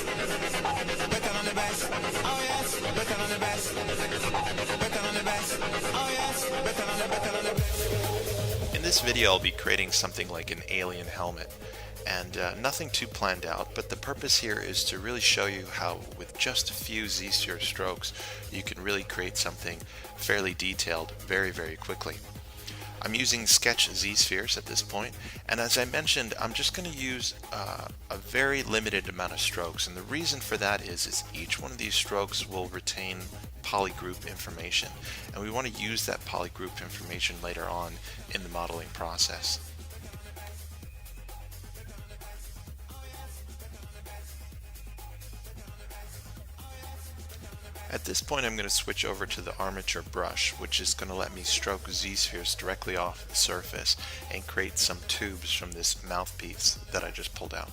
better than the best. Oh yes, better than the best. Better than the best. Oh yes, better than the best. In this video I'll be creating something like an alien helmet, and nothing too planned out, but the purpose here is to really show you how with just a few Z-sphere strokes you can really create something fairly detailed very quickly. I'm using sketch Z-spheres at this point, and as I mentioned, I'm just going to use a very limited amount of strokes, and the reason for that is each one of these strokes will retain polygroup information, and we want to use that polygroup information later on in the modeling process. At this point I'm going to switch over to the armature brush, which is going to let me stroke Z-spheres directly off the surface and create some tubes from this mouthpiece that I just pulled out.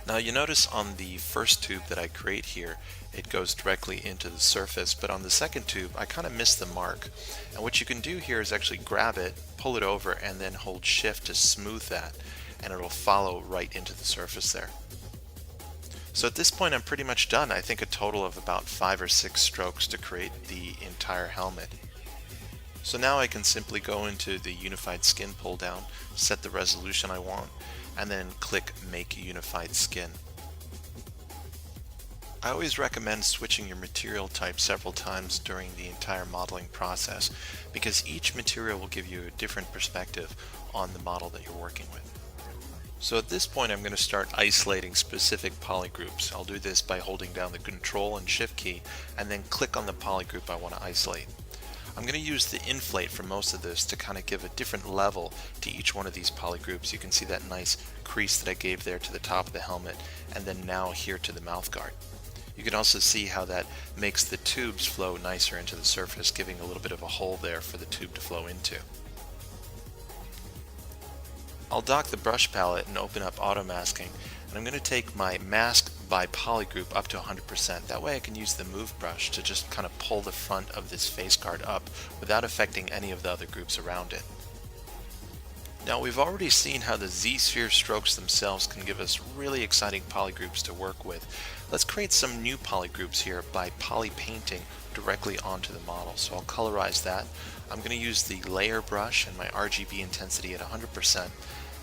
Now you notice on the first tube that I create here, it goes directly into the surface, but on the second tube I kind of missed the mark. And what you can do here is actually grab it, pull it over, and then hold shift to smooth that, and it'll follow right into the surface there. So at this point I'm pretty much done. I think a total of about 5 or 6 strokes to create the entire helmet. So now I can simply go into the unified skin pull down, set the resolution I want, and then click Make Unified Skin. I always recommend switching your material type several times during the entire modeling process, because each material will give you a different perspective on the model that you're working with. So at this point I'm going to start isolating specific polygroups. I'll do this by holding down the Control and Shift key and then click on the polygroup I want to isolate. I'm going to use the inflate for most of this to kind of give a different level to each one of these polygroups. You can see that nice crease that I gave there to the top of the helmet, and then now here to the mouth guard. You can also see how that makes the tubes flow nicer into the surface, giving a little bit of a hole there for the tube to flow into. I'll dock the brush palette and open up auto masking, and I'm going to take my mask by polygroup up to 100%. That way I can use the move brush to just kind of pull the front of this face guard up without affecting any of the other groups around it. Now we've already seen how the Z-sphere strokes themselves can give us really exciting polygroups to work with. Let's create some new polygroups here by poly painting directly onto the model. So I'll colorize that. I'm going to use the layer brush and my RGB intensity at 100%, and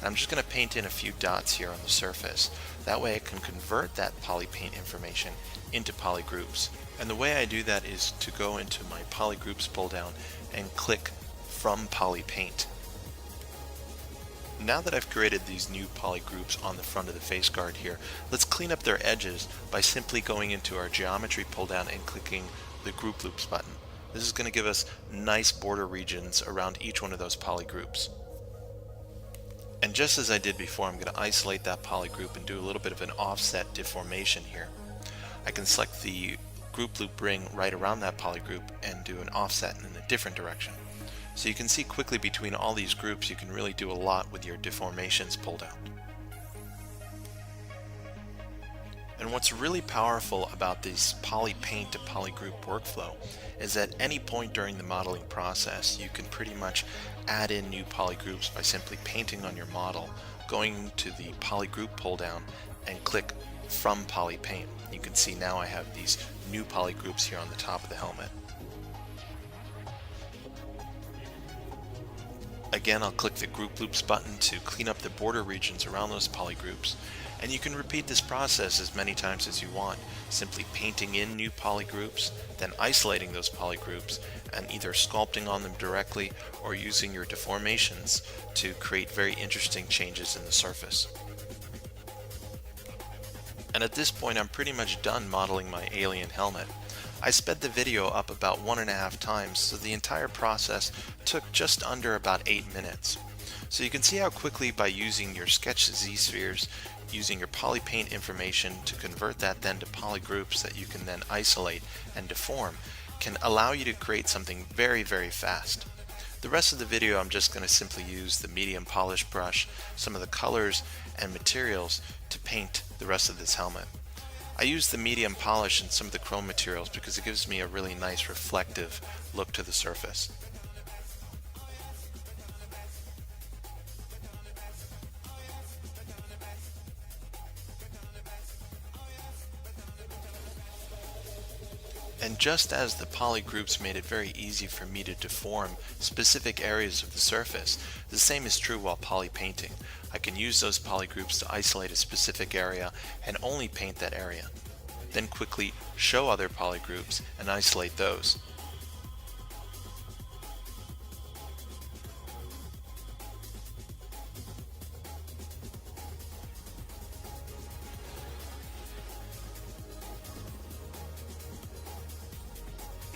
I'm just going to paint in a few dots here on the surface. That way I can convert that poly paint information into polygroups. And the way I do that is to go into my polygroups pull down and click from poly paint. Now that I've created these new polygroups on the front of the face guard here, let's clean up their edges by simply going into our geometry pull down and clicking the group loops button. This is going to give us nice border regions around each one of those polygroups. And just as I did before, I'm going to isolate that polygroup and do a little bit of an offset deformation here. I can select the group loop ring right around that polygroup and do an offset in a different direction. So you can see quickly between all these groups you can really do a lot with your deformations pulled out. And what's really powerful about this poly paint to polygroup workflow is at any point during the modeling process you can pretty much add in new polygroups by simply painting on your model, going to the polygroup pull down and click from poly paint. You can see now I have these new polygroups here on the top of the helmet. Again, I'll click the group loops button to clean up the border regions around those polygroups, and you can repeat this process as many times as you want, simply painting in new polygroups, then isolating those polygroups, and either sculpting on them directly or using your deformations to create very interesting changes in the surface. And at this point I'm pretty much done modeling my alien helmet. I sped the video up about 1.5 times, so the entire process took just under about 8 minutes. So you can see how quickly, by using your sketch Z-spheres, using your poly paint information to convert that then to polygroups that you can then isolate and deform, can allow you to create something very fast. The rest of the video I'm just going to simply use the medium polish brush, some of the colors and materials to paint the rest of this helmet. I use the medium polish and some of the chrome materials because it gives me a really nice reflective look to the surface. And just as the poly groups made it very easy for me to deform specific areas of the surface, the same is true while poly painting. I can use those poly groups to isolate a specific area and only paint that area. Then quickly show other poly groups and isolate those.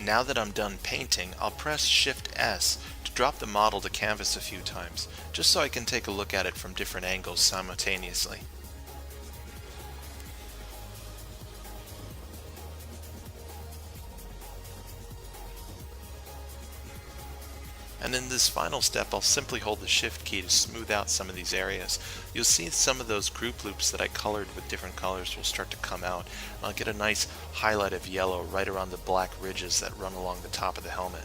Now that I'm done painting, I'll press Shift S to drop the model to canvas a few times, just so I can take a look at it from different angles simultaneously. And in this final step, I'll simply hold the Shift key to smooth out some of these areas. You'll see some of those group loops that I colored with different colors will start to come out. And I'll get a nice highlight of yellow right around the black ridges that run along the top of the helmet.